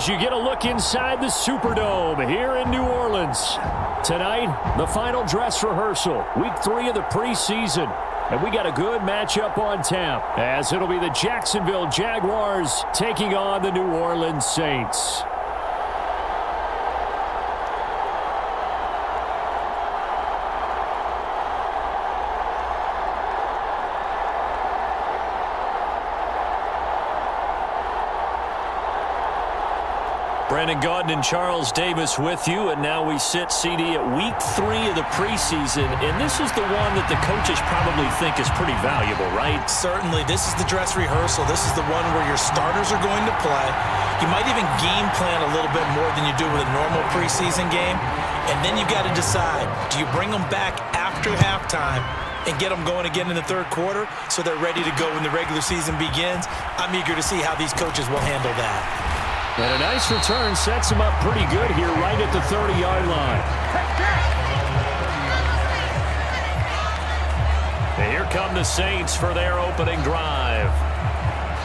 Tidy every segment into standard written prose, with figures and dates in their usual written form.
as you get a look inside the Superdome here in New Orleans. Tonight, the final dress rehearsal, week 3 of the preseason. And we got a good matchup on tap, as it'll be the Jacksonville Jaguars taking on the New Orleans Saints. Brandon Gaudin and Charles Davis with you, and now we sit CD at week 3 of the preseason, and this is the one that the coaches probably think is pretty valuable, right? Certainly. This is the dress rehearsal. This is the one where your starters are going to play. You might even game plan a little bit more than you do with a normal preseason game, and then you've got to decide, do you bring them back after halftime and get them going again in the third quarter so they're ready to go when the regular season begins? I'm eager to see how these coaches will handle that. And a nice return sets him up pretty good here right at the 30-yard line. And here come the Saints for their opening drive.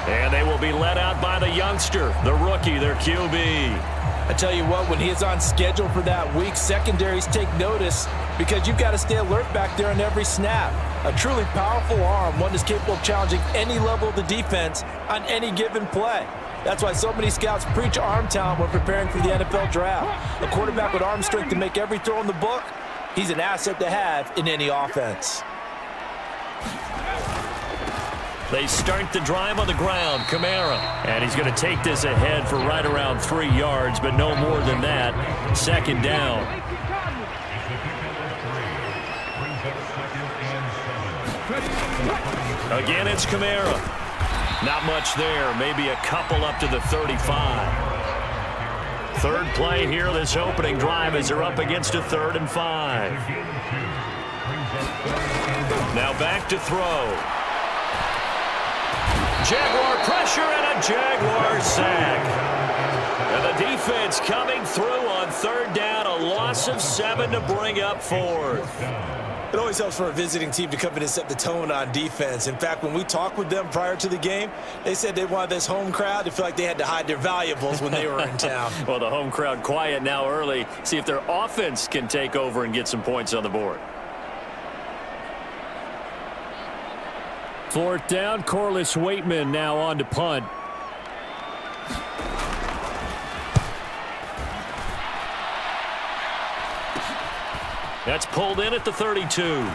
And they will be led out by the youngster, the rookie, their QB. I tell you what, when he is on schedule for that week, secondaries take notice because you've got to stay alert back there on every snap. A truly powerful arm, one that's capable of challenging any level of the defense on any given play. That's why so many scouts preach arm talent when preparing for the NFL draft. A quarterback with arm strength to make every throw in the book, he's an asset to have in any offense. They start the drive on the ground. Kamara. And he's going to take this ahead for right around 3 yards, but no more than that. Second down. Again, it's Kamara. Not much there. Maybe a couple up to the 35. Third play here, this opening drive, as they're up against a 3rd and 5. Now back to throw. Jaguar pressure and a Jaguar sack. And the defense coming through on 3rd down. A loss of 7 to bring up 4th. It always helps for a visiting team to come in and set the tone on defense. In fact, when we talked with them prior to the game, they said they wanted this home crowd to feel like they had to hide their valuables when they were in town. Well, the home crowd quiet now early. See if their offense can take over and get some points on the board. 4th down, Corliss Waitman now on to punt. That's pulled in at the 32.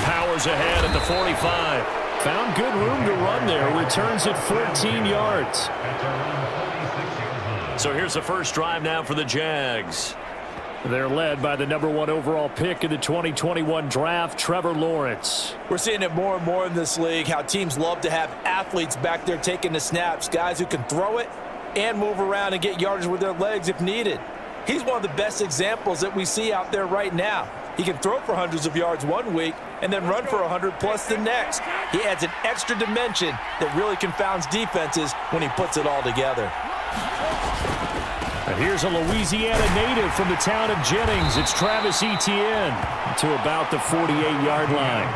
Powers ahead at the 45. Found good room to run there. Returns at 14 yards. So here's the first drive now for the Jags. They're led by the #1 overall pick in the 2021 draft, Trevor Lawrence. We're seeing it more and more in this league, how teams love to have athletes back there taking the snaps, guys who can throw it and move around and get yardage with their legs if needed. He's one of the best examples that we see out there right now. He can throw for hundreds of yards one week and then run for 100+ the next. He adds an extra dimension that really confounds defenses when he puts it all together. And here's a Louisiana native from the town of Jennings. It's Travis Etienne to about the 48-yard line.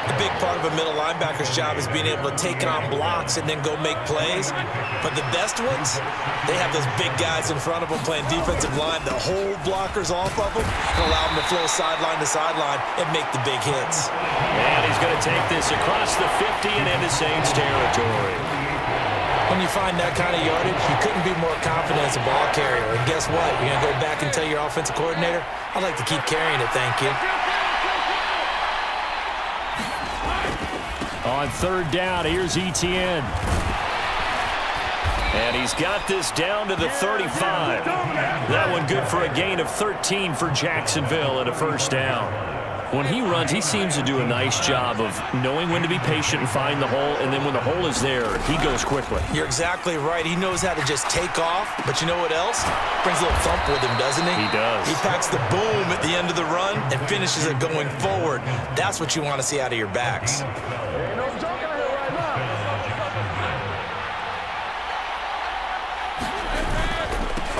A big part of a middle linebacker's job is being able to take on blocks and then go make plays. But the best ones, they have those big guys in front of them playing defensive line that hold blockers off of them and allow them to flow sideline to sideline and make the big hits. And he's going to take this across the 50 and into Saints territory. When you find that kind of yardage, you couldn't be more confident as a ball carrier. And guess what? You're going to go back and tell your offensive coordinator, I'd like to keep carrying it, thank you. On 3rd down, here's Etienne. And he's got this down to the 35. That one good for a gain of 13 for Jacksonville and a first down. When he runs, he seems to do a nice job of knowing when to be patient and find the hole, and then when the hole is there, he goes quickly. You're exactly right. He knows how to just take off, but you know what else? Brings a little thump with him, doesn't he? He does. He packs the boom at the end of the run and finishes it going forward. That's what you want to see out of your backs.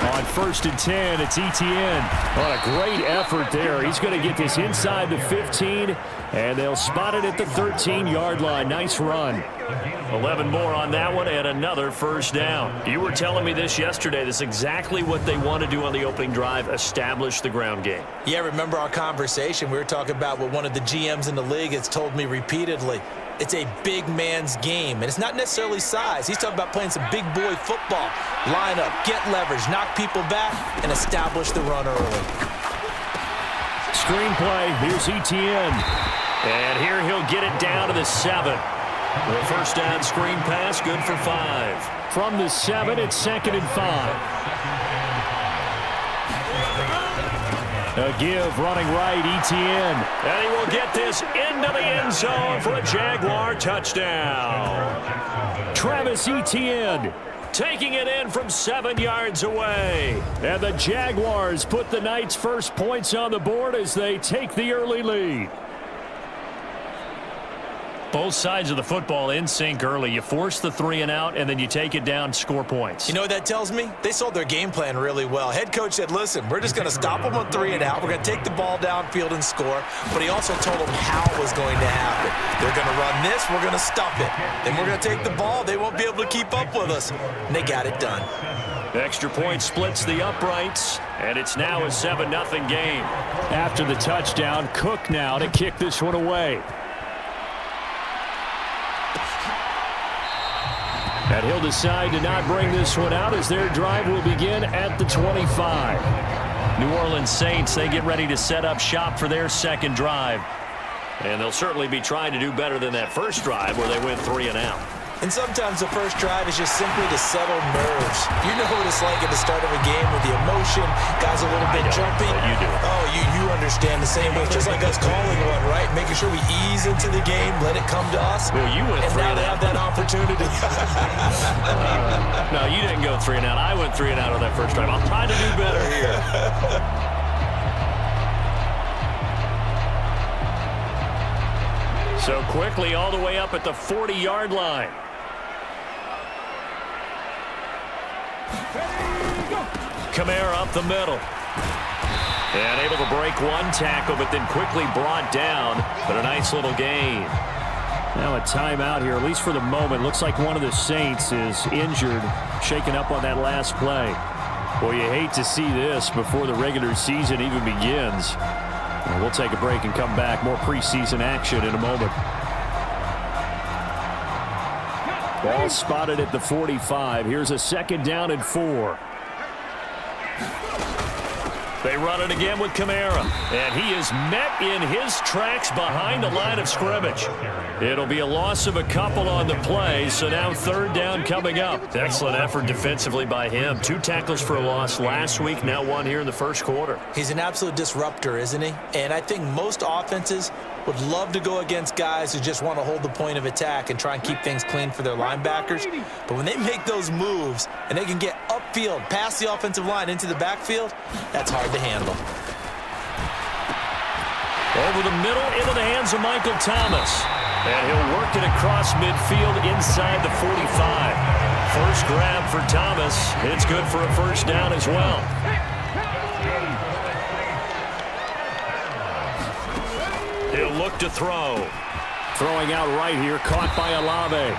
On 1st and 10, it's Etienne. On a great effort there. He's going to get this inside the 15, and they'll spot it at the 13-yard line. Nice run. 11 more on that one and another first down. You were telling me this yesterday. This is exactly what they want to do on the opening drive, establish the ground game. Yeah, remember our conversation? We were talking about what one of the GMs in the league has told me repeatedly. It's a big man's game, and it's not necessarily size. He's talking about playing some big boy football. Line up, get leverage, knock people back, and establish the run early. Screenplay, here's Etienne. And here he'll get it down to the 7. The first down screen pass, good for 5. From the 7, it's 2nd and 5. A give, running right, Etienne. And he will get this into the end zone for a Jaguar touchdown. Travis Etienne taking it in from 7 yards away. And the Jaguars put the Knights' first points on the board as they take the early lead. Both sides of the football in sync early. You force the 3 and out, and then you take it down, score points. You know what that tells me? They sold their game plan really well. Head coach said, listen, we're just going to stop them on 3 and out. We're going to take the ball downfield and score. But he also told them how it was going to happen. They're going to run this. We're going to stuff it. Then we're going to take the ball. They won't be able to keep up with us. And they got it done. Extra point splits the uprights, and it's now a 7-0 game. After the touchdown, Cook now to kick this one away. And he'll decide to not bring this one out as their drive will begin at the 25. New Orleans Saints, they get ready to set up shop for their second drive. And they'll certainly be trying to do better than that first drive where they went 3 and out. And sometimes the first drive is just simply to settle nerves. You know what it's like at the start of a game with the emotion, guys a little bit jumpy. You do. Oh, you understand the same way. It's just like us calling one, right? Making sure we ease into the game, let it come to us. Well, you went 3 and now and they out. have that opportunity. No, you didn't go 3 and out. I went 3 and out on that first drive. I'm trying to do better here. So quickly all the way up at the 40-yard line. Kamara up the middle. And able to break one tackle, but then quickly brought down. But a nice little gain. Now a timeout here, at least for the moment. Looks like one of the Saints is injured, shaken up on that last play. Boy, you hate to see this before the regular season even begins. And we'll take a break and come back. More preseason action in a moment. Ball spotted at the 45. Here's a 2nd down and 4. They run it again with Kamara. And he is met in his tracks behind the line of scrimmage. It'll be a loss of a couple on the play, so now 3rd down coming up. Excellent effort defensively by him. 2 tackles for a loss last week, now 1 here in the first quarter. He's an absolute disruptor, isn't he? And I think most offenses would love to go against guys who just want to hold the point of attack and try and keep things clean for their linebackers. But when they make those moves and they can get upfield, past the offensive line into the backfield, that's hard to handle. Over the middle into the hands of Michael Thomas. And he'll work it across midfield inside the 45. First grab for Thomas. It's good for a first down as well. He'll look to throw. Throwing out right here, caught by Olave.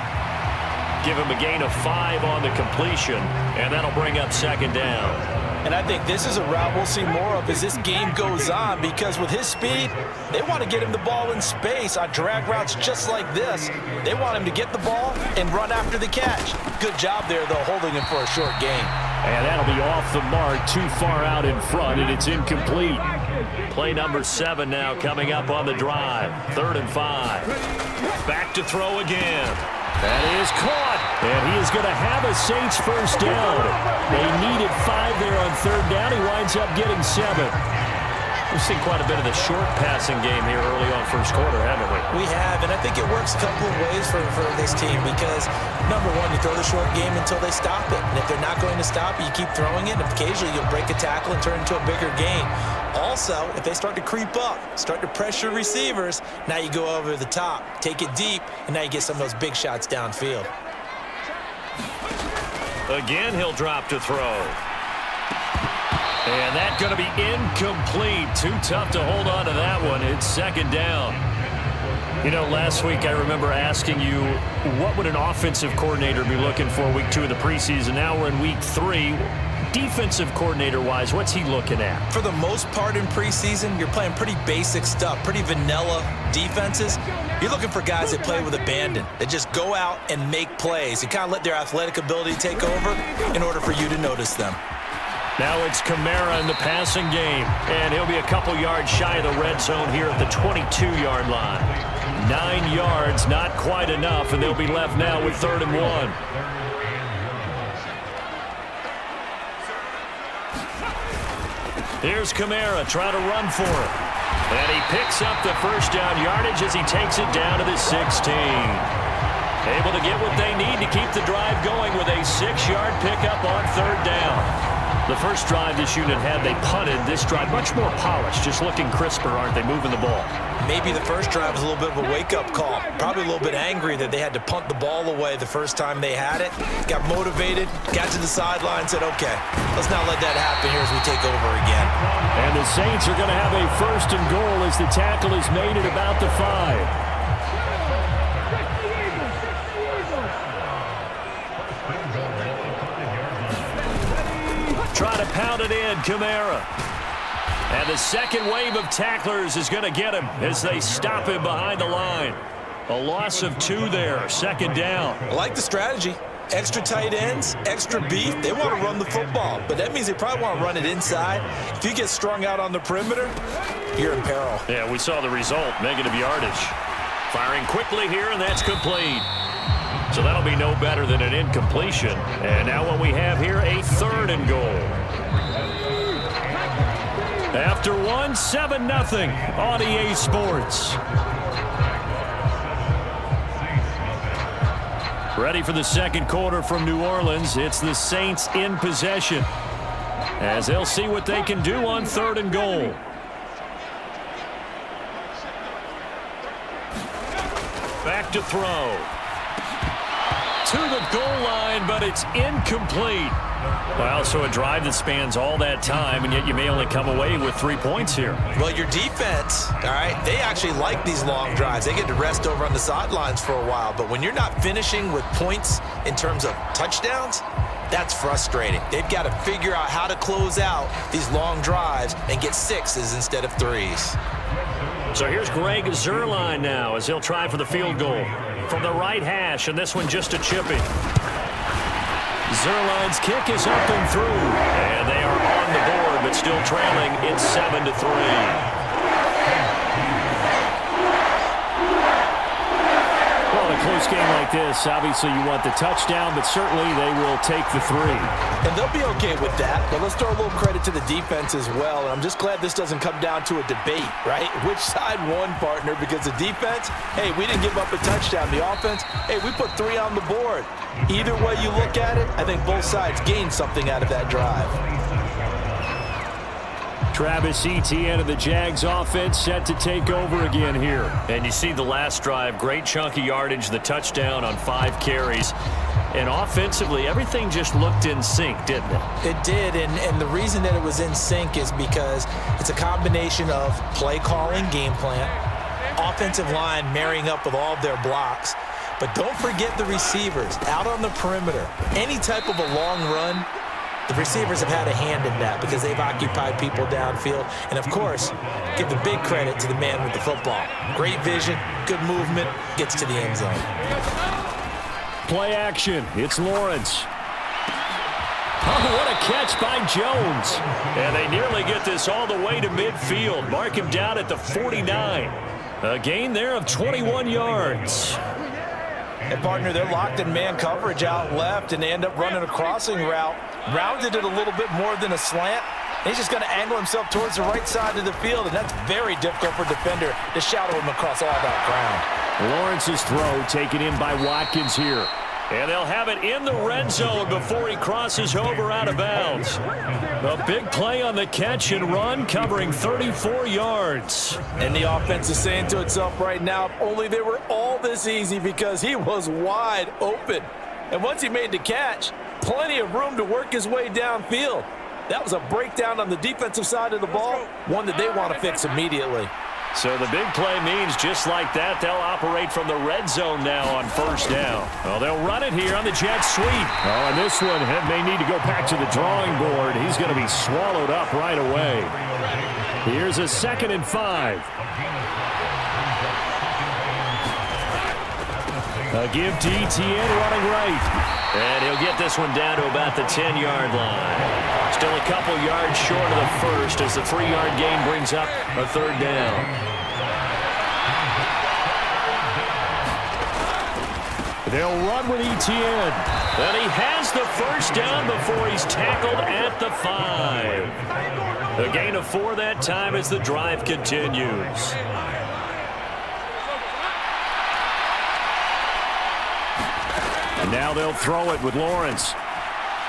Give him a gain of 5 on the completion, and that'll bring up 2nd down. And I think this is a route we'll see more of as this game goes on, because with his speed, they want to get him the ball in space on drag routes just like this. They want him to get the ball and run after the catch. Good job there, though, holding him for a short gain. And that'll be off the mark, too far out in front, and it's incomplete. Play number 7 now coming up on the drive. 3rd and 5. Back to throw again. That is caught, and he is going to have a Saints first down. They needed 5 there on 3rd down. He winds up getting 7. We've seen quite a bit of the short passing game here early on first quarter, haven't we? We have, and I think it works a couple of ways for this team because, number one, you throw the short game until they stop it. And if they're not going to stop it, you keep throwing it, and occasionally you'll break a tackle and turn it into a bigger gain. Also, if they start to creep up, start to pressure receivers, now you go over the top, take it deep, and now you get some of those big shots downfield. Again, he'll drop to throw. And that's going to be incomplete. Too tough to hold on to that one. It's second down. You know, last week I remember asking you, what would an offensive coordinator be looking for week 2 of the preseason? Now we're in week 3. Defensive coordinator-wise, what's he looking at? For the most part in preseason, you're playing pretty basic stuff, pretty vanilla defenses. You're looking for guys that play with abandon, that just go out and make plays and kind of let their athletic ability take over in order for you to notice them. Now it's Kamara in the passing game, and he'll be a couple yards shy of the red zone here at the 22-yard line. 9 yards, not quite enough, and they'll be left now with 3rd and 1. Here's Kamara trying to run for it. And he picks up the first down yardage as he takes it down to the 16. Able to get what they need to keep the drive going with a 6-yard pickup on 3rd down. The first drive this unit had, they punted. This drive, much more polished, just looking crisper, aren't they, moving the ball? Maybe the first drive was a little bit of a wake-up call. Probably a little bit angry that they had to punt the ball away the first time they had it. Got motivated, got to the sideline, said, okay, let's not let that happen here as we take over again. And the Saints are going to have a 1st and goal as the tackle is made at about the 5. Try to pound it in, Kamara. And the second wave of tacklers is going to get him as they stop him behind the line. A loss of 2 there, 2nd down. I like the strategy. Extra tight ends, extra beef. They want to run the football, but that means they probably want to run it inside. If you get strung out on the perimeter, you're in peril. Yeah, we saw the result, negative yardage. Firing quickly here, and that's complete. So that'll be no better than an incompletion. And now what we have here, a 3rd and goal. After 1, 7-0 on EA Sports. Ready for the second quarter from New Orleans. It's the Saints in possession, as they'll see what they can do on 3rd and goal. Back to throw. To the goal line, but it's incomplete. Well, so a drive that spans all that time, and yet you may only come away with 3 points here. Well, your defense, all right, they actually like these long drives. They get to rest over on the sidelines for a while, but when you're not finishing with points in terms of touchdowns, that's frustrating. They've got to figure out how to close out these long drives and get 6s instead of 3s. So here's Greg Zuerlein now as he'll try for the field goal from the right hash, and this one just a chipping. Zuerlein's kick is up and through, and they are on the board, but still trailing. It's 7-3. Well, in a close game like this, obviously you want the touchdown, but certainly they will take the 3. And they'll be okay with that, but let's throw a little credit to the defense as well. And I'm just glad this doesn't come down to a debate, right? Which side won, partner? Because the defense, hey, we didn't give up a touchdown. The offense, hey, we put 3 on the board. Either way you look at it, I think both sides gained something out of that drive. Travis Etienne of the Jags offense set to take over again here. And you see the last drive, great chunk of yardage, the touchdown on 5 carries. And offensively, everything just looked in sync, didn't it? It did, and the reason that it was in sync is because it's a combination of play calling, game plan, offensive line marrying up with all of their blocks. But don't forget the receivers out on the perimeter. Any type of a long run, the receivers have had a hand in that because they've occupied people downfield. And, of course, give the big credit to the man with the football. Great vision, good movement, gets to the end zone. Play action. It's Lawrence. Oh, what a catch by Jones. And they nearly get this all the way to midfield. Mark him down at the 49. A gain there of 21 yards. And, partner, they're locked in man coverage out left, and they end up running a crossing route. Rounded it a little bit more than a slant. He's just going to angle himself towards the right side of the field, and that's very difficult for a defender to shadow him across all that ground. Lawrence's throw taken in by Watkins here. And they'll have it in the red zone before he crosses over out of bounds. A big play on the catch and run, covering 34 yards. And the offense is saying to itself right now, if only they were all this easy, because he was wide open. And once he made the catch, plenty of room to work his way downfield. That was a breakdown on the defensive side of the ball, one that they want to fix immediately. So the big play means just like that, they'll operate from the red zone now on first down. Well, they'll run it here on the jet sweep. Oh, and this one may need to go back to the drawing board. He's going to be swallowed up right away. Here's a 2nd and 5. A give to Etienne running right. And he'll get this one down to about the 10-yard line. Still a couple yards short of the first as the 3-yard gain brings up a 3rd down. They'll run with Etienne. And he has the first down before he's tackled at the 5. A gain of 4 that time as the drive continues. And now they'll throw it with Lawrence.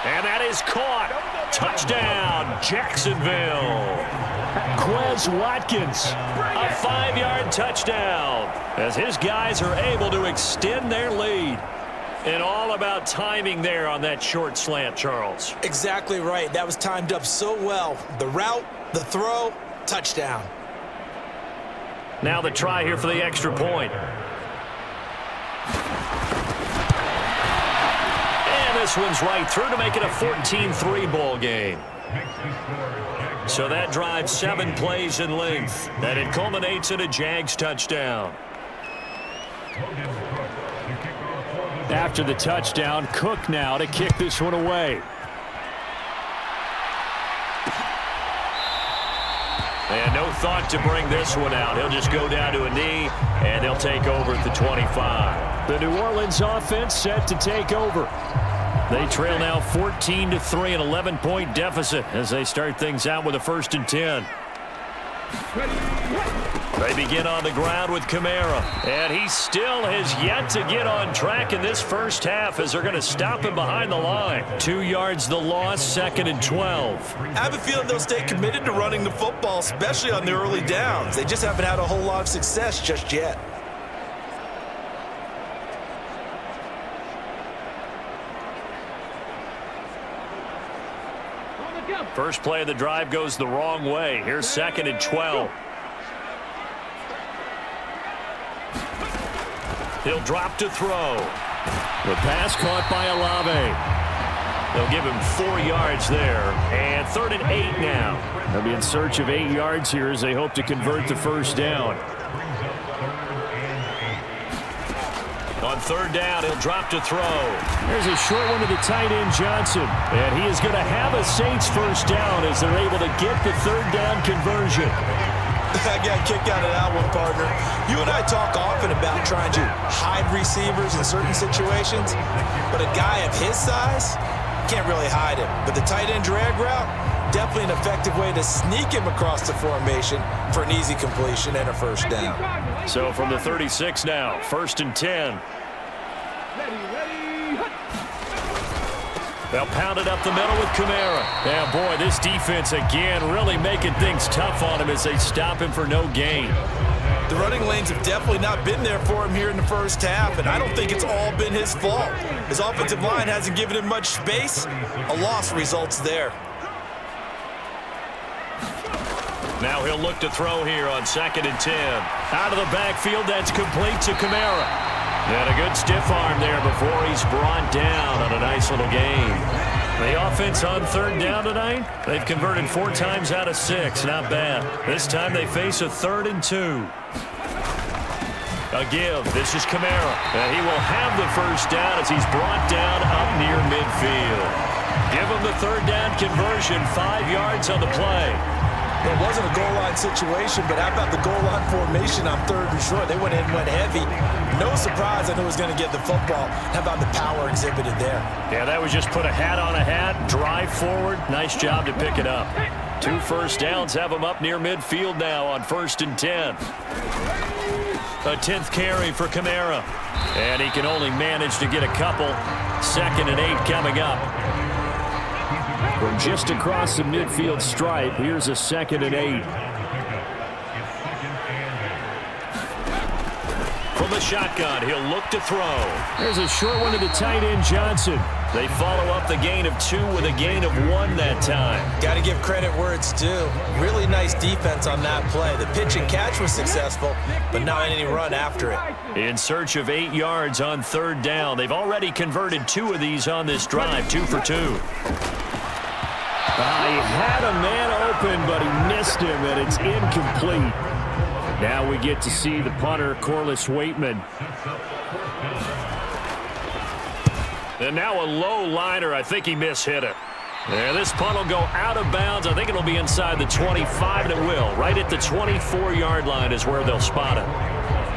And that is caught. Touchdown, Jacksonville. Quez Watkins. A 5-yard touchdown as his guys are able to extend their lead. And all about timing there on that short slant, Charles. Exactly right. That was timed up so well. The route, the throw, touchdown. Now the try here for the extra point. And this one's right through to make it a 14-3 ball game. So that drives 7 plays in length, and it culminates in a Jags touchdown. After the touchdown, Cook now to kick this one away. And no thought to bring this one out. He'll just go down to a knee, and they'll take over at the 25. The New Orleans offense set to take over. They trail now 14-3, an 11-point deficit as they start things out with a 1st and 10. They begin on the ground with Kamara, and he still has yet to get on track in this first half as they're going to stop him behind the line. 2 yards the loss, 2nd and 12. I have a feeling they'll stay committed to running the football, especially on the early downs. They just haven't had a whole lot of success just yet. First play of the drive goes the wrong way. Here's 2nd and 12. He'll drop to throw. The pass caught by Olave. They'll give him 4 yards there. And 3rd and 8 now. They'll be in search of 8 yards here as they hope to convert the first down. On 3rd down, he'll drop to throw. There's a short one to the tight end, Johnson. And he is going to have a Saints first down as they're able to get the 3rd down conversion. I got a kick out of that one, partner. You and I talk often about trying to hide receivers in certain situations, but a guy of his size can't really hide him. But the tight end drag route, definitely an effective way to sneak him across the formation for an easy completion and a first down. So from the 36 now, 1st and 10. They'll pound it up the middle with Kamara. Yeah, boy, this defense again really making things tough on him as they stop him for no gain. The running lanes have definitely not been there for him here in the first half, and I don't think it's all been his fault. His offensive line hasn't given him much space. A loss results there. Now he'll look to throw here on 2nd and 10. Out of the backfield, that's complete to Kamara. And a good stiff arm there before he's brought down on a nice little gain. The offense on 3rd down tonight, they've converted 4 times out of 6. Not bad. This time they face a 3rd and 2. A give. This is Kamara. And he will have the first down as he's brought down up near midfield. Give him the 3rd down conversion, 5 yards on the play. It wasn't a goal line situation, but how about the goal line formation on 3rd and short? They went in, went heavy. No surprise I knew he was going to get the football. How about the power exhibited there? Yeah, that was just put a hat on a hat, drive forward. Nice job to pick it up. 2 first downs have him up near midfield now on 1st and 10. A 10th carry for Kamara. And he can only manage to get a couple. 2nd and 8 coming up. From just across the midfield stripe, here's a 2nd and 8. From the shotgun, he'll look to throw. There's a short one to the tight end, Johnson. They follow up the gain of 2 with a gain of 1 that time. Got to give credit where it's due. Really nice defense on that play. The pitch and catch was successful, but not any run after it. In search of 8 yards on 3rd down. They've already converted 2 of these on this drive, 2 for 2. He had a man open, but he missed him, and it's incomplete. Now we get to see the punter, Corliss Waitman. And now a low liner. I think he mishit it. Yeah, this punt will go out of bounds. I think it'll be inside the 25, and it will. Right at the 24-yard line is where they'll spot it.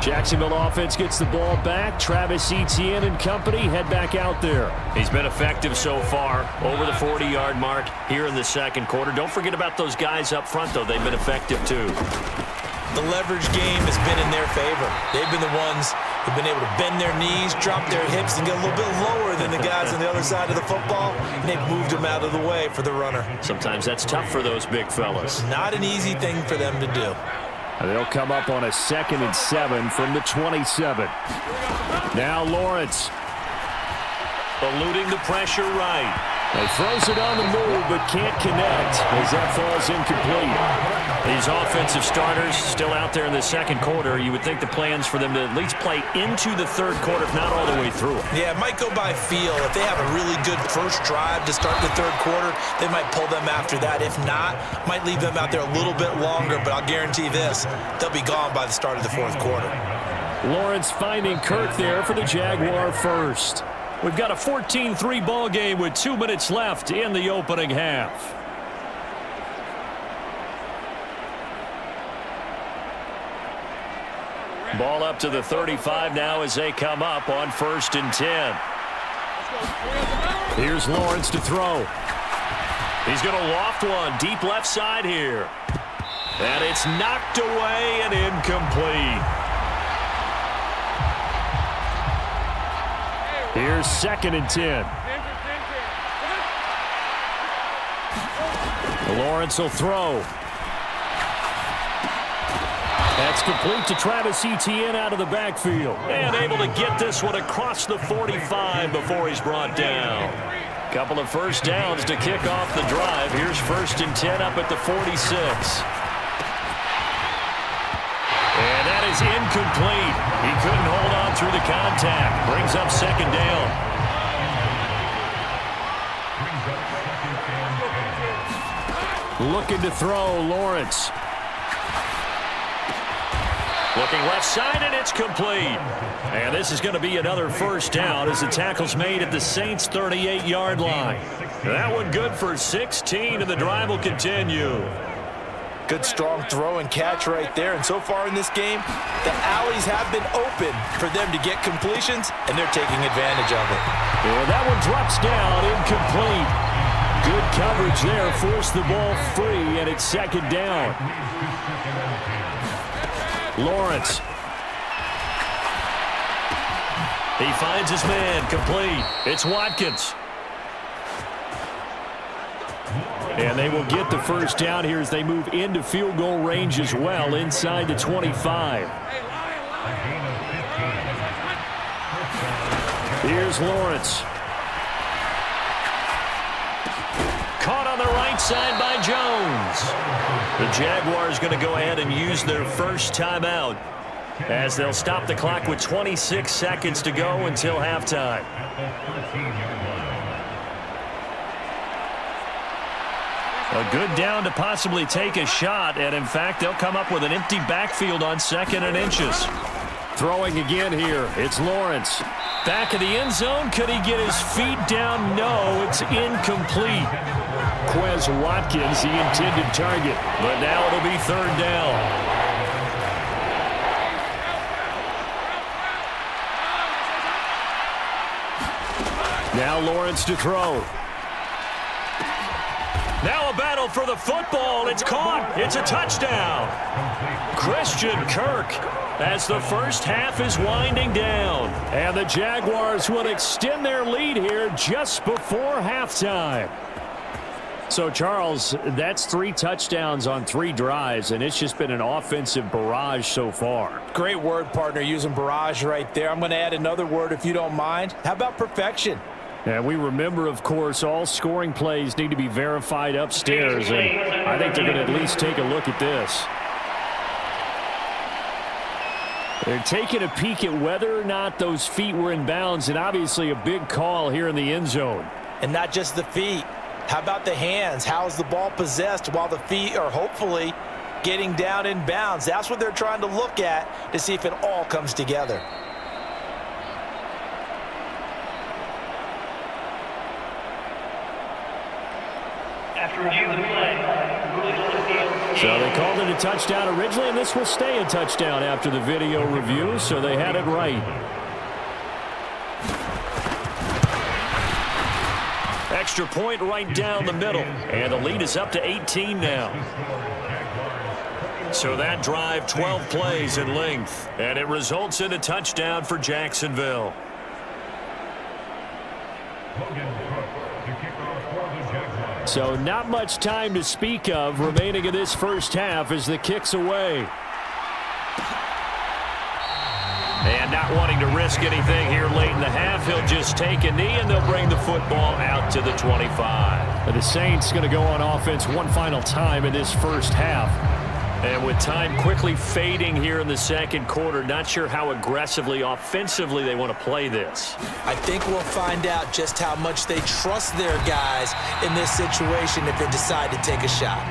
Jacksonville offense gets the ball back. Travis Etienne and company head back out there. He's been effective so far, over the 40-yard mark here in the 2nd quarter. Don't forget about those guys up front, though. They've been effective, too. The leverage game has been in their favor. They've been the ones who've been able to bend their knees, drop their hips, and get a little bit lower than the guys on the other side of the football, and they've moved them out of the way for the runner. Sometimes that's tough for those big fellas. Not an easy thing for them to do. They'll come up on a 2nd and 7 from the 27. Now Lawrence. Eluding the pressure right. He throws it on the move, but can't connect as that falls incomplete. These offensive starters still out there in the 2nd quarter. You would think the plans for them to at least play into the 3rd quarter, if not all the way through. Yeah, it might go by feel. If they have a really good first drive to start the 3rd quarter, they might pull them after that. If not, might leave them out there a little bit longer, but I'll guarantee this, they'll be gone by the start of the 4th quarter. Lawrence finding Kirk there for the Jaguar first. We've got a 14-3 ball game with 2 minutes left in the opening half. Ball up to the 35 now as they come up on 1st and 10. Here's Lawrence to throw. He's going to loft one deep left side here. And it's knocked away and incomplete. Here's 2nd and 10. Lawrence will throw. That's complete to Travis Etienne out of the backfield. And able to get this one across the 45 before he's brought down. Couple of first downs to kick off the drive. Here's 1st and 10 up at the 46. And that is incomplete. He couldn't hold on through the contact. Brings up 2nd down. Looking to throw, Lawrence. Looking left side, and it's complete. And this is going to be another 1st down as the tackle's made at the Saints' 38-yard line. That one good for 16, and the drive will continue. Good, strong throw and catch right there. And so far in this game, the alleys have been open for them to get completions, and they're taking advantage of it. Yeah, that one drops down, incomplete. Good coverage there, forced the ball free, and it's 2nd down. Lawrence. He finds his man, complete. It's Watkins. And they will get the 1st down here as they move into field goal range as well, inside the 25. Here's Lawrence. Caught on the right side by Jones. The Jaguars going to go ahead and use their first timeout as they'll stop the clock with 26 seconds to go until halftime. A good down to possibly take a shot, and in fact, they'll come up with an empty backfield on 2nd and inches. Throwing again here, it's Lawrence. Back of the end zone, could he get his feet down? No, it's incomplete. Quez Watkins, the intended target. But now it'll be 3rd down. Now Lawrence to throw. Now a battle for the football. It's caught. It's a touchdown. Christian Kirk as the first half is winding down. And the Jaguars will extend their lead here just before halftime. So, Charles, that's 3 touchdowns on 3 drives, and it's just been an offensive barrage so far. Great word, partner, using barrage right there. I'm going to add another word if you don't mind. How about perfection? And we remember, of course, all scoring plays need to be verified upstairs, and I think they're going to at least take a look at this. They're taking a peek at whether or not those feet were in bounds, and obviously a big call here in the end zone. And not just the feet. How about the hands? How is the ball possessed while the feet are hopefully getting down in bounds? That's what they're trying to look at to see if it all comes together. So they called it a touchdown originally, and this will stay a touchdown after the video review, so they had it right. Extra point right down the middle, and the lead is up to 18 now. So that drive, 12 plays in length, and it results in a touchdown for Jacksonville. So not much time to speak of remaining in this first half as the kick's away. And not wanting to risk anything here late in the half, he'll just take a knee, and they'll bring the football out to the 25. And the Saints going to go on offense one final time in this first half. And with time quickly fading here in the second quarter, not sure how aggressively, offensively they want to play this. I think we'll find out just how much they trust their guys in this situation if they decide to take a shot.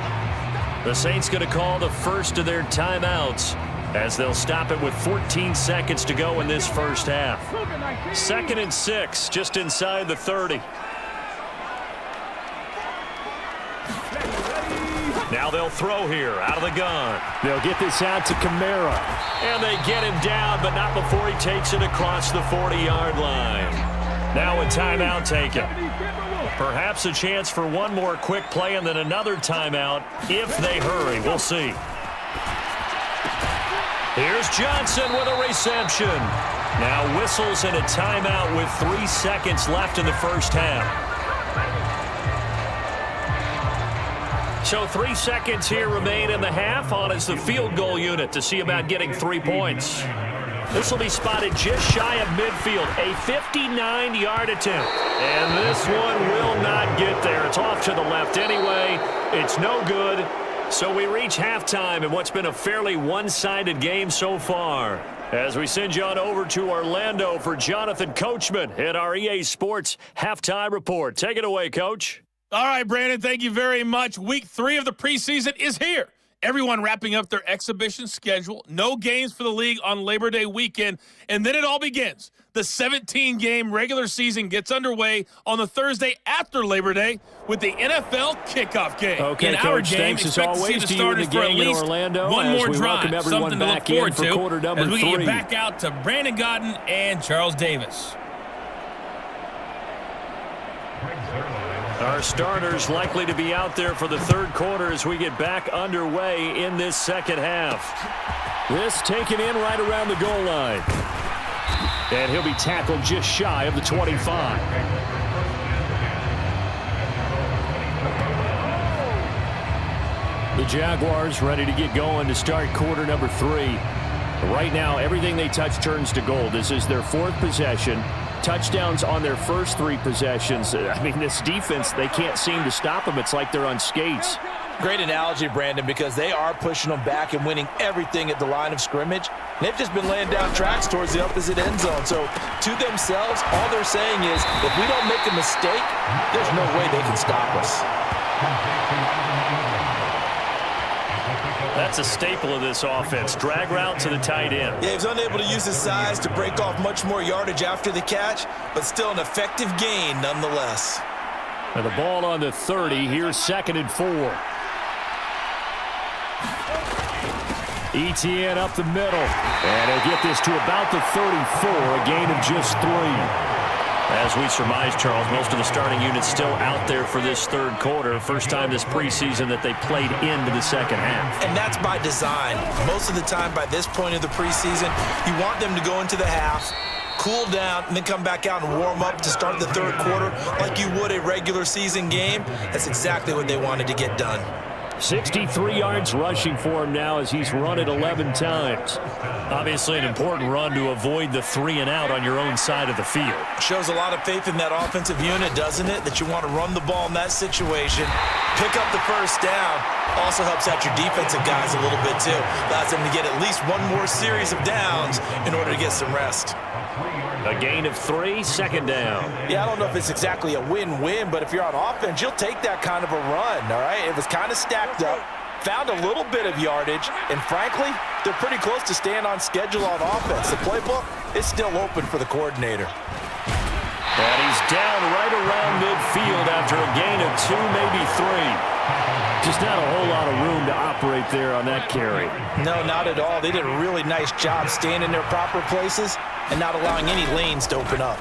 The Saints going to call the first of their timeouts as they'll stop it with 14 seconds to go in this first half. 2nd and 6, just inside the 30. Now they'll throw here out of the gun. They'll get this out to Kamara. And they get him down, but not before he takes it across the 40-yard line. Now a timeout taken. Perhaps a chance for one more quick play and then another timeout if they hurry. We'll see. Here's Johnson with a reception. Now whistles and a timeout with 3 seconds left in the first half. So 3 seconds here remain in the half. On is the field goal unit to see about getting 3 points. This will be spotted just shy of midfield. A 59-yard attempt. And this one will not get there. It's off to the left anyway. It's no good. So we reach halftime in what's been a fairly one-sided game so far. As we send you on over to Orlando for Jonathan Coachman at our EA Sports Halftime Report. Take it away, Coach. All right, Brandon, thank you very much. Week 3 of the preseason is here. Everyone wrapping up their exhibition schedule. No games for the league on Labor Day weekend. And then it all begins. The 17-game regular season gets underway on the Thursday after Labor Day with the NFL kickoff game. Okay, in Coach, our game, thanks as expect to always see the to you and starters the for at gang in least Orlando one as more we drive. welcome everyone Something to look back in forward for to quarter number as we 3. get back out to Brandon Godden and Charles Davis. Our starters likely to be out there for the third quarter as we get back underway in this second half. This taken in right around the goal line. And he'll be tackled just shy of the 25. The Jaguars ready to get going to start quarter number 3. Right now, everything they touch turns to gold. This is their 4th possession. Touchdowns on their first 3 possessions. I mean, this defense, they can't seem to stop them. It's like they're on skates. Great analogy, Brandon, because they are pushing them back and winning everything at the line of scrimmage. They've just been laying down tracks towards the opposite end zone. So to themselves, all they're saying is, if we don't make a mistake, there's no way they can stop us. That's a staple of this offense. Drag route to the tight end. Yeah, he's unable to use his size to break off much more yardage after the catch, but still an effective gain nonetheless. And the ball on the 30. Here's 2nd and 4. ETN up the middle. And he'll get this to about the 34, a gain of just 3. As we surmise, Charles, most of the starting units still out there for this third quarter. First time this preseason that they played into the second half. And that's by design. Most of the time by this point of the preseason, you want them to go into the half, cool down, and then come back out and warm up to start the third quarter like you would a regular season game. That's exactly what they wanted to get done. 63 yards rushing for him now as he's run it 11 times. Obviously an important run to avoid the 3 and out on your own side of the field. Shows a lot of faith in that offensive unit, doesn't it? That you want to run the ball in that situation, pick up the first down. Also helps out your defensive guys a little bit too. Allows them to get at least one more series of downs in order to get some rest. A gain of 3, second down. Yeah, I don't know if it's exactly a win-win, but if you're on offense, you'll take that kind of a run, all right? It was kind of stacked up, found a little bit of yardage, and frankly, they're pretty close to staying on schedule on offense. The playbook is still open for the coordinator. And he's down right around midfield after a gain of 2, maybe 3. Just not a whole lot of room to operate there on that carry. No, not at all. They did a really nice job staying in their proper places and not allowing any lanes to open up.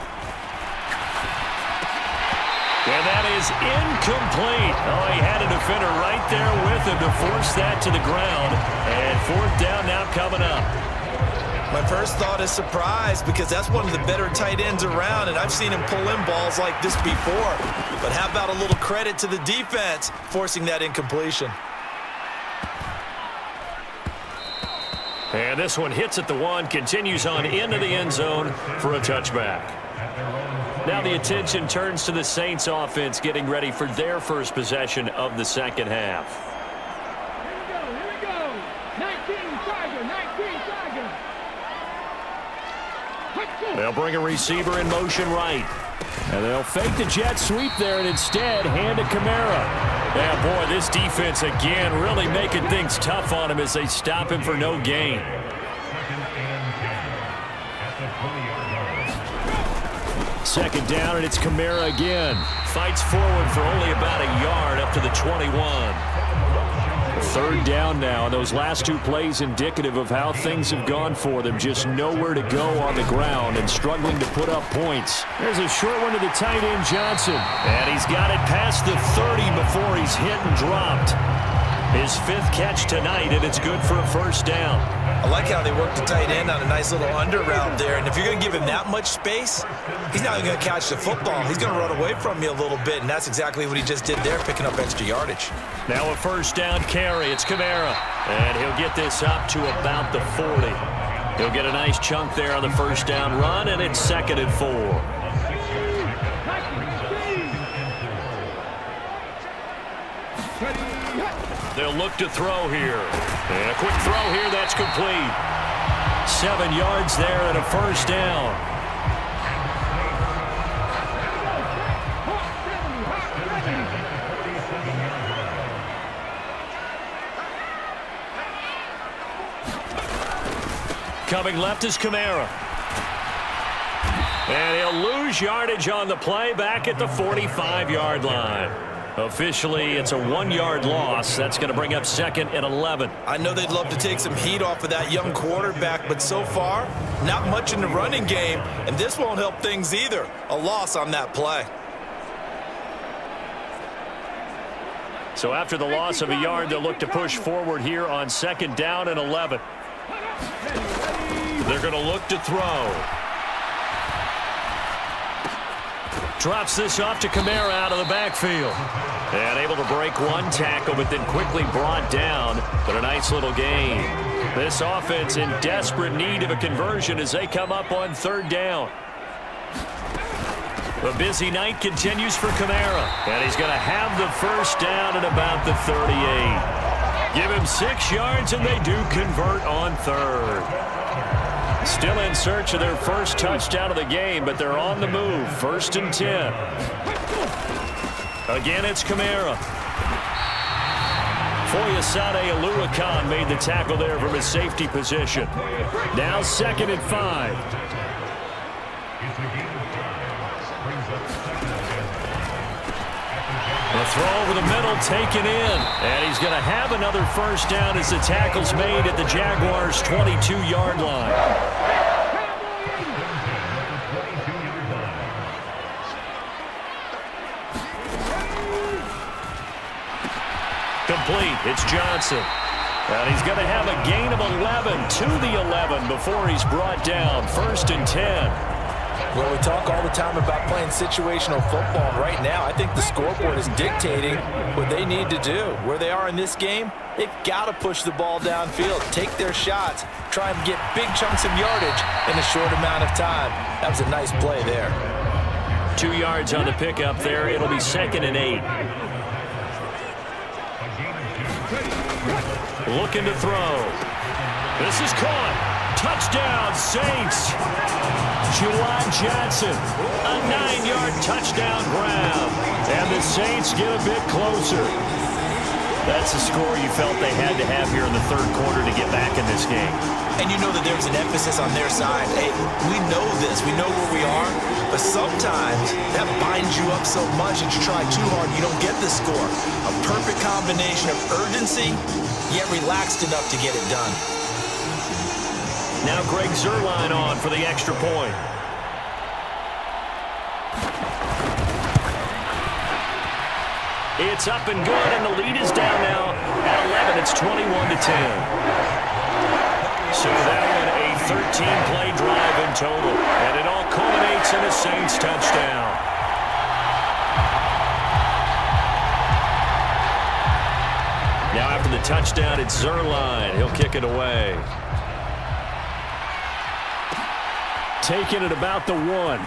And that is incomplete. Oh, he had a defender right there with him to force that to the ground. And fourth down now coming up. My first thought is surprise because that's one of the better tight ends around, and I've seen him pull in balls like this before. But how about a little credit to the defense forcing that incompletion? And this one hits at the 1, continues on into the end zone for a touchback. Now the attention turns to the Saints offense getting ready for their first possession of the second half. Here we go. 19 Tiger. They'll bring a receiver in motion right. And they'll fake the jet sweep there and instead hand to Kamara. Yeah, boy, this defense again really making things tough on him as they stop him for no gain. Second down, and it's Kamara again. Fights forward for only about a yard up to the 21. Third down now, and those last 2 plays indicative of how things have gone for them. Just nowhere to go on the ground and struggling to put up points. There's a short one to the tight end, Johnson. And he's got it past the 30 before he's hit and dropped. His 5th catch tonight, and it's good for a first down. I like how they worked the tight end on a nice little under route there. And if you're going to give him that much space, he's not even going to catch the football. He's going to run away from you a little bit, and that's exactly what he just did there, picking up extra yardage. Now a first down carry. It's Kamara. And he'll get this up to about the 40. He'll get a nice chunk there on the first down run, and it's 2nd and 4. They'll look to throw here. And a quick throw here, that's complete. 7 yards there and a first down. Coming left is Kamara. And he'll lose yardage on the play back at the 45-yard line. Officially, it's a 1-yard loss. That's going to bring up 2nd and 11. I know they'd love to take some heat off of that young quarterback, but so far, not much in the running game, and this won't help things either. A loss on that play. So after the loss of a yard, they'll look to push forward here on 2nd down and 11. They're going to look to throw. Drops this off to Kamara out of the backfield. And able to break 1 tackle, but then quickly brought down. But a nice little gain. This offense in desperate need of a conversion as they come up on 3rd down. A busy night continues for Kamara. And he's going to have the first down at about the 38. Give him 6 yards, and they do convert on 3rd. Still in search of their first touchdown of the game, but they're on the move. 1st and 10. Again, it's Kamara. Foyesade Oluwakan made the tackle there from his safety position. Now 2nd and 5. The throw over the middle taken in. And he's going to have another first down as the tackle's made at the Jaguars' 22-yard line. Complete. It's Johnson. And he's going to have a gain of 11 to the 11 before he's brought down. 1st and 10. Well, we talk all the time about playing situational football. Right now, I think the scoreboard is dictating what they need to do. Where they are in this game, they've got to push the ball downfield, take their shots, try and get big chunks of yardage in a short amount of time. That was a nice play there. 2 yards on the pickup there. It'll be 2nd and 8. Looking to throw. This is caught. Touchdown, Saints. Juwan Johnson, a 9-yard touchdown grab. And the Saints get a bit closer. That's a score you felt they had to have here in the third quarter to get back in this game. And you know that there's an emphasis on their side. Hey, we know this. We know where we are. But sometimes that binds you up so much that you try too hard, you don't get the score. A perfect combination of urgency, yet relaxed enough to get it done. Now Greg Zuerlein on for the extra point. It's up and good, and the lead is down now at 11. It's 21-10. So that one, a 13-play drive in total, and it all culminates in a Saints touchdown. Now after the touchdown, it's Zuerlein. He'll kick it away. Taking it about the 1.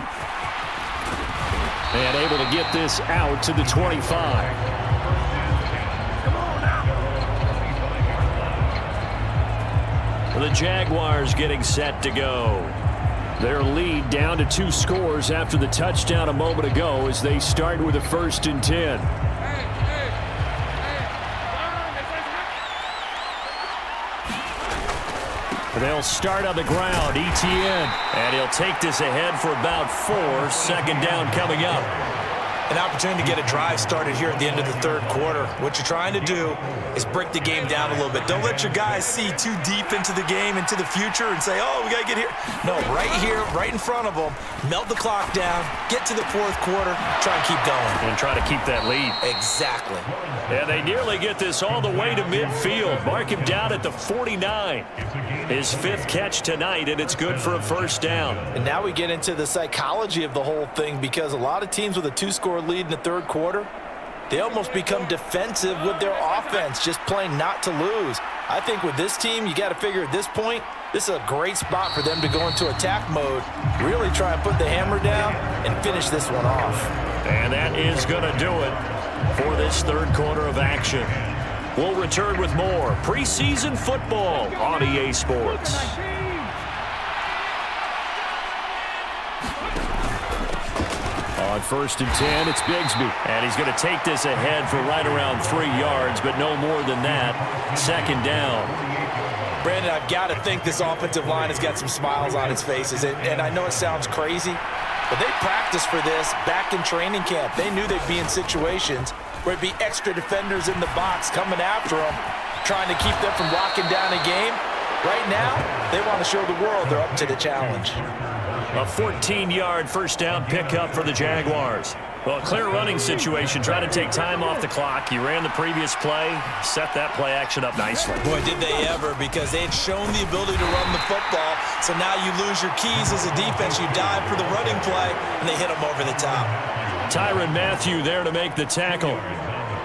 And able to get this out to the 25. The Jaguars getting set to go. Their lead down to 2 scores after the touchdown a moment ago as they start with a 1st and 10. They'll start on the ground. Etienne. And he'll take this ahead for about 4. 2nd down coming up. An opportunity to get a drive started here at the end of the third quarter. What you're trying to do is break the game down a little bit. Don't let your guys see too deep into the game, into the future, and say, oh, we got to get here. No, right here, right in front of them, melt the clock down, get to the fourth quarter, try and keep going. And try to keep that lead. Exactly. And they nearly get this all the way to midfield. Mark him down at the 49. His 5th catch tonight, and it's good for a 1st down. And now we get into the psychology of the whole thing, because a lot of teams with a 2-score lead in the third quarter, they almost become defensive with their offense, just playing not to lose. I think with this team, you got to figure at this point, this is a great spot for them to go into attack mode, really try and put the hammer down and finish this one off. And that is going to do it for this third quarter of action. We'll return with more preseason football on EA Sports. On 1st and 10, it's Bigsby. And he's going to take this ahead for right around 3 yards, but no more than that. 2nd down. Brandon, I've got to think this offensive line has got some smiles on its faces. And I know it sounds crazy, but they practiced for this back in training camp. They knew they'd be in situations where it'd be extra defenders in the box coming after them, trying to keep them from locking down a game. Right now, they want to show the world they're up to the challenge. A 14-yard 1st down pickup for the Jaguars. Well, a clear running situation. Try to take time off the clock. He ran the previous play, set that play action up nicely. Boy, did they ever, because they had shown the ability to run the football. So now you lose your keys as a defense. You dive for the running play, and they hit them over the top. Tyrann Mathieu there to make the tackle.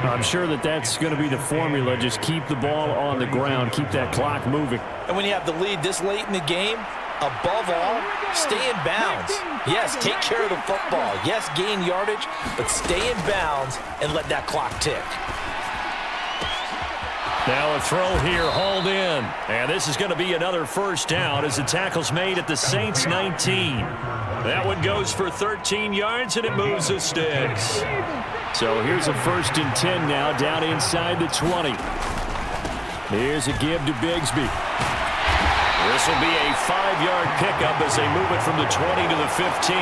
I'm sure that's going to be the formula. Just keep the ball on the ground. Keep that clock moving. And when you have the lead this late in the game, above all, stay in bounds. Yes, take care of the football. Yes, gain yardage, but stay in bounds and let that clock tick. Now a throw here, hauled in. And this is going to be another 1st down as the tackle's made at the Saints 19. That one goes for 13 yards, and it moves the sticks. So here's a 1st and 10 now, down inside the 20. Here's a give to Bigsby. This will be a 5-yard pickup as they move it from the 20 to the 15.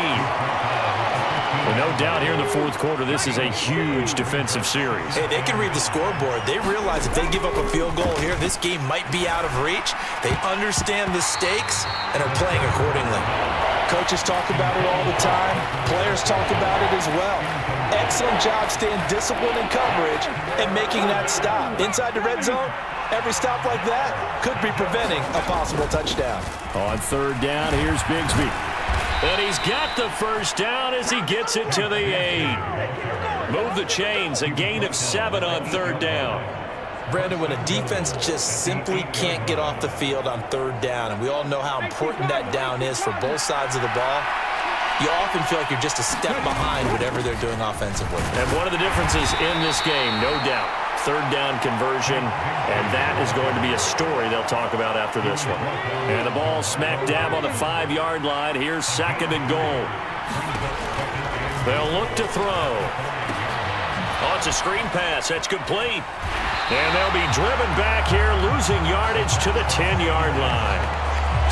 Well, no doubt here in the fourth quarter, this is a huge defensive series. Hey, they can read the scoreboard. They realize if they give up a field goal here, this game might be out of reach. They understand the stakes and are playing accordingly. Coaches talk about it all the time. Players talk about it as well. Excellent job staying disciplined in coverage and making that stop. Inside the red zone, every stop like that could be preventing a possible touchdown. On 3rd down, here's Bigsby. And he's got the first down as he gets it to the 8. Move the chains, a gain of 7 on third down. Brandon, when a defense just simply can't get off the field on third down, and we all know how important that down is for both sides of the ball, you often feel like you're just a step behind whatever they're doing offensively. And one of the differences in this game, no doubt, third down conversion, and that is going to be a story they'll talk about after this one. And the ball smack dab on the 5-yard line. Here's 2nd and goal. They'll look to throw. Oh, it's a screen pass. That's complete. And they'll be driven back here, losing yardage to the 10-yard line.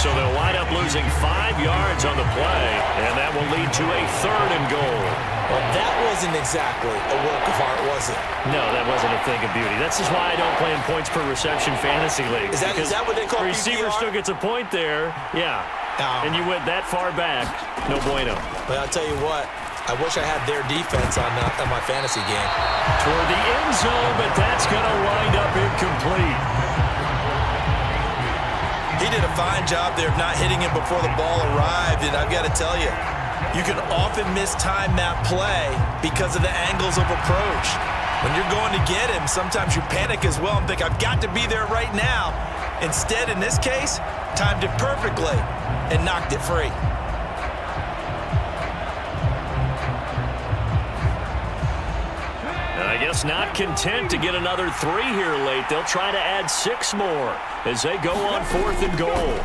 So they'll wind up losing 5 yards on the play, and that will lead to a 3rd and goal. Well, that wasn't exactly a work of art, was it? No, that wasn't a thing of beauty. That's just why I don't play in points per reception fantasy league. Is that what they call receiver PPR? still gets a point there. Yeah. And you went that far back. No bueno. Well, I'll tell you what. I wish I had their defense on my fantasy game. Toward the end zone, but that's going to wind up incomplete. He did a fine job there of not hitting him before the ball arrived, and I've got to tell you, you can often mistime that play because of the angles of approach. When you're going to get him, sometimes you panic as well and think, I've got to be there right now. Instead, in this case, timed it perfectly and knocked it free. I guess not content to get another 3 here late. They'll try to add 6 more as they go on 4th and goal.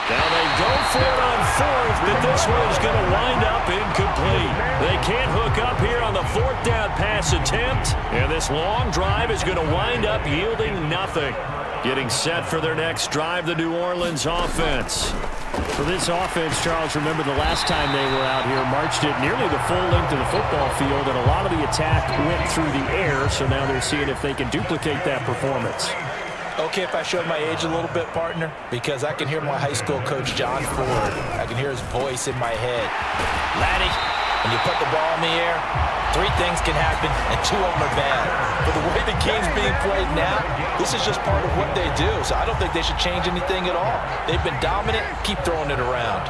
Now they go for it on 4th, but this one is going to wind up incomplete. They can't hook up here on the 4th down pass attempt, and this long drive is going to wind up yielding nothing. Getting set for their next drive, the New Orleans offense. For this offense, Charles, remember the last time they were out here, marched it nearly the full length of the football field, and a lot of the attack went through the air, so now they're seeing if they can duplicate that performance. Okay, if I showed my age a little bit, partner, because I can hear my high school coach, John Ford. I can hear his voice in my head. Laddie, when you put the ball in the air, 3 things can happen, and 2 of them are bad. But the way the game's being played now, this is just part of what they do, so I don't think they should change anything at all. They've been dominant. Keep throwing it around.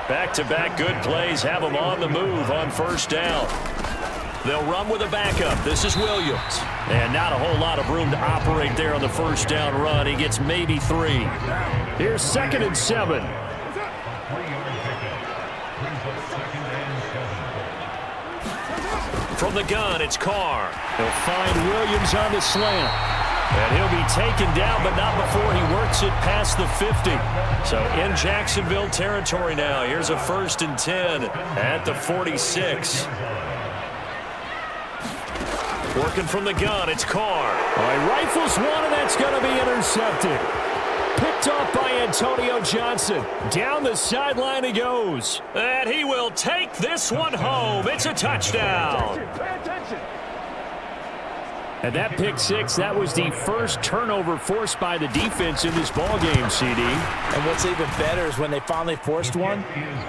Back-to-back good plays have them on the move on 1st down. They'll run with a backup. This is Williams. And not a whole lot of room to operate there on the 1st down run. He gets maybe 3. Here's 2nd and 7. From the gun, it's Carr. He'll find Williams on the slant. And he'll be taken down, but not before he works it past the 50. So in Jacksonville territory now. Here's a 1st and 10 at the 46. Working from the gun, it's Carr. All right, rifles one, and that's going to be intercepted. Picked off by Antonio Johnson. Down the sideline he goes. And he will take this one home. It's a touchdown. Pay attention. And that pick 6, that was the first turnover forced by the defense in this ballgame, CD. And what's even better is when they finally forced one,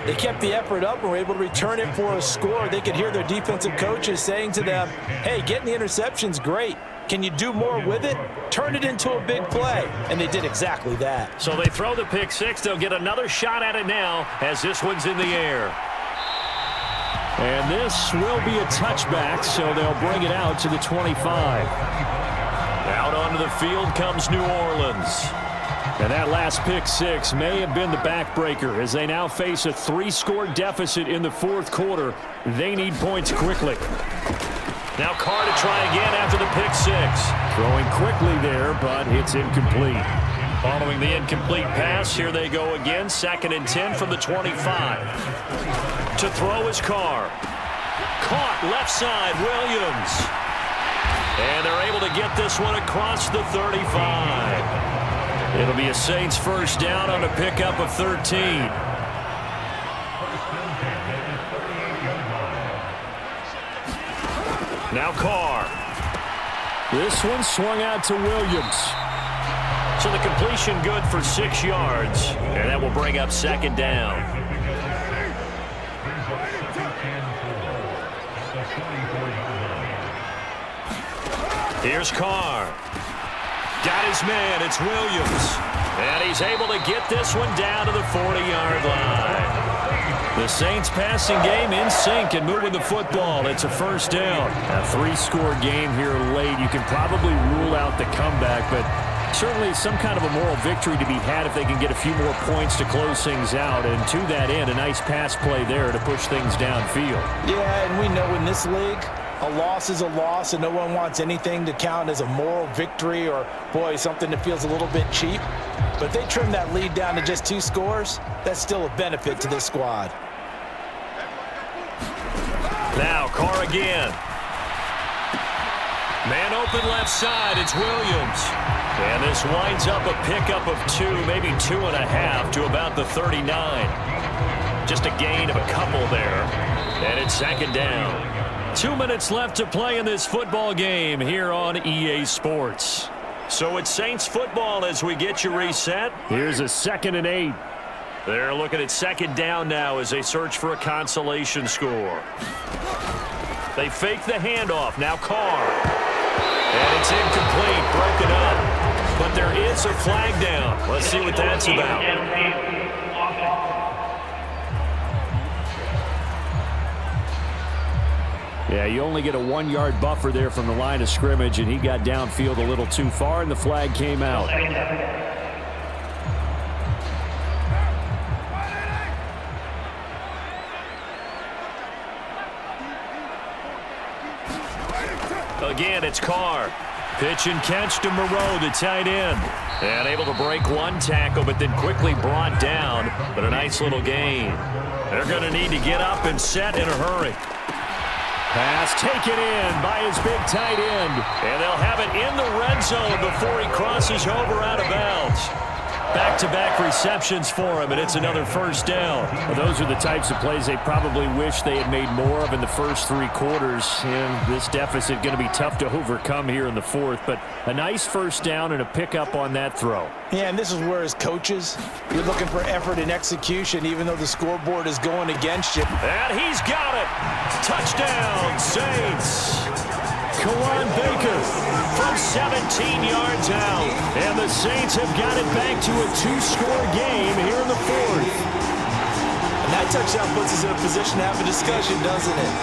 they kept the effort up and were able to return it for a score. They could hear their defensive coaches saying to them, hey, getting the interception's great. Can you do more with it? Turn it into a big play. And they did exactly that. So they throw the pick 6. They'll get another shot at it now as this one's in the air. And this will be a touchback, so they'll bring it out to the 25. Out onto the field comes New Orleans. And that last pick 6 may have been the backbreaker as they now face a 3-score deficit in the 4th quarter. They need points quickly. Now Carr to try again after the pick 6. Throwing quickly there, but it's incomplete. Following the incomplete pass, here they go again. 2nd and 10 from the 25. To throw is Carr. Caught left side, Williams. And they're able to get this one across the 35. It'll be a Saints 1st down on a pickup of 13. Now Carr. This one swung out to Williams. So the completion good for 6 yards. And that will bring up 2nd down. Here's Carr. Got his man. It's Williams. And he's able to get this one down to the 40-yard line. The Saints passing game in sync and moving the football. It's a first down. A three-score game here late. You can probably rule out the comeback, but certainly some kind of a moral victory to be had if they can get a few more points to close things out. And to that end, a nice pass play there to push things downfield. Yeah, and we know in this league, a loss is a loss, and no one wants anything to count as a moral victory or, boy, something that feels a little bit cheap. But if they trim that lead down to just 2 scores, that's still a benefit to this squad. Now, Carr again. Man open left side, it's Williams. And this winds up a pickup of 2, maybe 2.5 to about the 39. Just a gain of a couple there. And it's second down. 2 minutes left to play in this football game here on EA Sports. So it's Saints football as we get you reset. Here's a 2nd and 8. They're looking at second down now as they search for a consolation score. They fake the handoff. Now Carr. And it's incomplete, broken up. But there is a flag down. Let's see what that's about. Yeah, you only get a 1-yard buffer there from the line of scrimmage, and he got downfield a little too far, and the flag came out. Again, it's Carr. Pitch and catch to Moreau, the tight end. And able to break one tackle, but then quickly brought down. But a nice little gain. They're going to need to get up and set in a hurry. Pass taken in by his big tight end. And they'll have it in the red zone before he crosses over out of bounds. Back-to-back receptions for him, and it's another first down. Well, those are the types of plays they probably wish they had made more of in the first 3 quarters. And this deficit going to be tough to overcome here in the 4th. But a nice first down and a pickup on that throw. Yeah, and this is where as coaches, you're looking for effort and execution, even though the scoreboard is going against you. And he's got it. Touchdown, Saints. Kawan Baker from 17 yards out. And the Saints have got it back to a 2-score game here in the 4th. And that touchdown puts us in a position to have a discussion, doesn't it?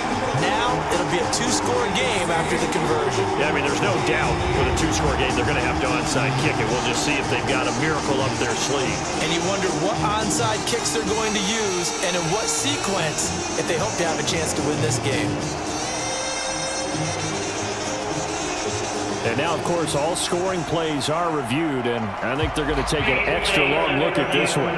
Now it'll be a 2-score game after the conversion. Yeah, I mean, there's no doubt with a 2-score game they're going to have to onside kick it. We'll just see if they've got a miracle up their sleeve. And you wonder what onside kicks they're going to use and in what sequence if they hope to have a chance to win this game. And now, of course, all scoring plays are reviewed, and I think they're going to take an extra long look at this one.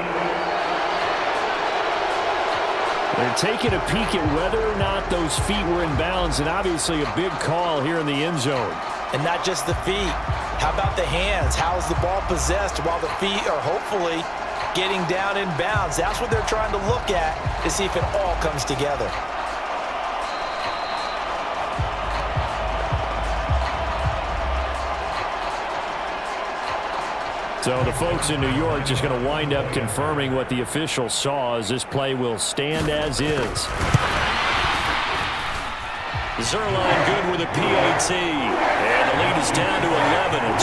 They're taking a peek at whether or not those feet were in bounds, and obviously a big call here in the end zone. And not just the feet. How about the hands? How is the ball possessed while the feet are hopefully getting down in bounds? That's what they're trying to look at to see if it all comes together. So the folks in New York just going to wind up confirming what the officials saw as this play will stand as is. Zerline good with a PAT. And the lead is down to 11 at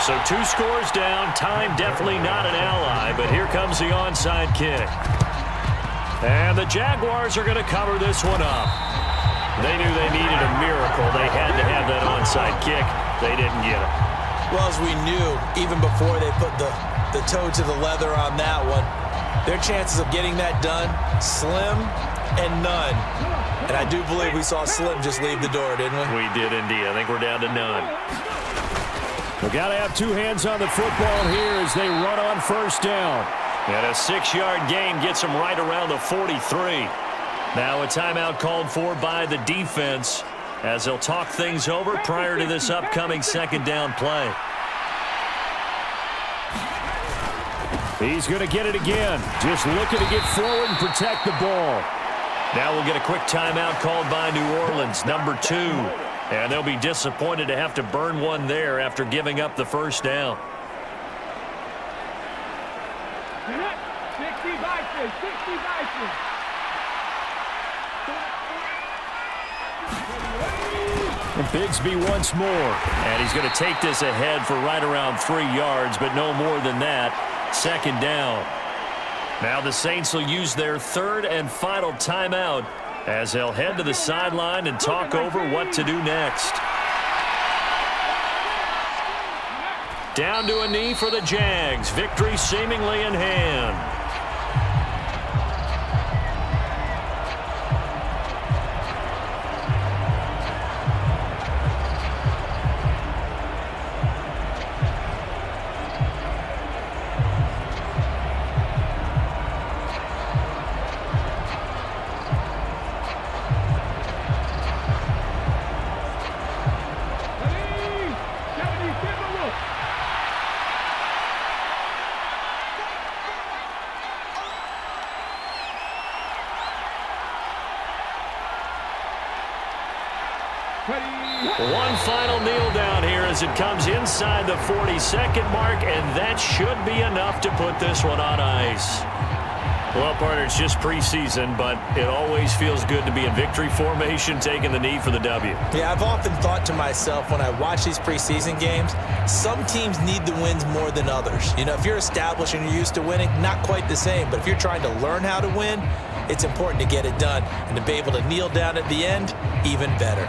28-17. So 2 scores down. Time definitely not an ally, but here comes the onside kick. And the Jaguars are going to cover this one up. They knew they needed a miracle. They had to have that onside kick. They didn't get it. Well, as we knew, even before they put the toe to the leather on that one, their chances of getting that done, slim and none. And I do believe we saw Slim just leave the door, didn't we? We did indeed. I think we're down to none. We've got to have 2 hands on the football here as they run on first down. And a 6-yard gain gets them right around the 43. Now a timeout called for by the defense as they'll talk things over prior to this upcoming second down play. He's going to get it again. Just looking to get forward and protect the ball. Now we'll get a quick timeout called by New Orleans, number 2. And they'll be disappointed to have to burn one there after giving up the first down. 60 Vikings, 60 Vikings. And Bigsby once more. And he's going to take this ahead for right around 3 yards, but no more than that. Second down. Now the Saints will use their third and final timeout as they'll head to the sideline and talk over what to do next. Down to a knee for the Jags. Victory seemingly in hand. One final kneel down here as it comes inside the 40-second mark, and that should be enough to put this one on ice. Well, partner, it's just preseason, but it always feels good to be in victory formation, taking the knee for the W. Yeah, I've often thought to myself when I watch these preseason games, some teams need the wins more than others. You know, if you're established and you're used to winning, not quite the same. But if you're trying to learn how to win, it's important to get it done. And to be able to kneel down at the end, even better.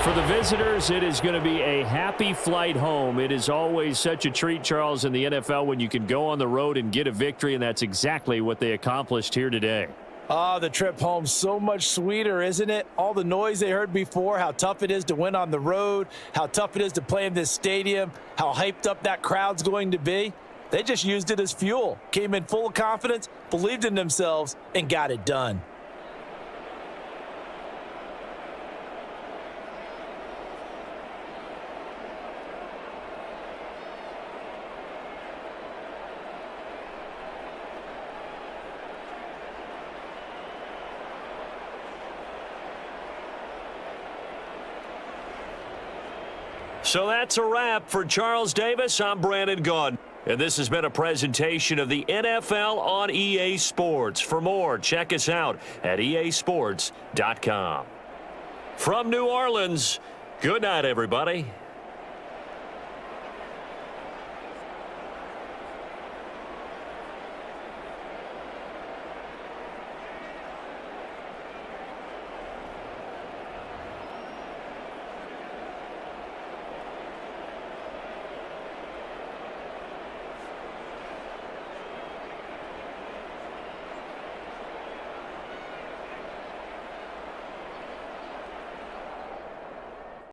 For the visitors, it is going to be a happy flight home. It is always such a treat, Charles, in the NFL when you can go on the road and get a victory, and that's exactly what they accomplished here today. Oh, the trip home so much sweeter, isn't it? All the noise they heard before, how tough it is to win on the road, how tough it is to play in this stadium, how hyped up that crowd's going to be. They just used it as fuel, came in full of confidence, believed in themselves, and got it done. So that's a wrap for Charles Davis. I'm Brandon Gaudin. And this has been a presentation of the NFL on EA Sports. For more, check us out at easports.com. From New Orleans, good night, everybody.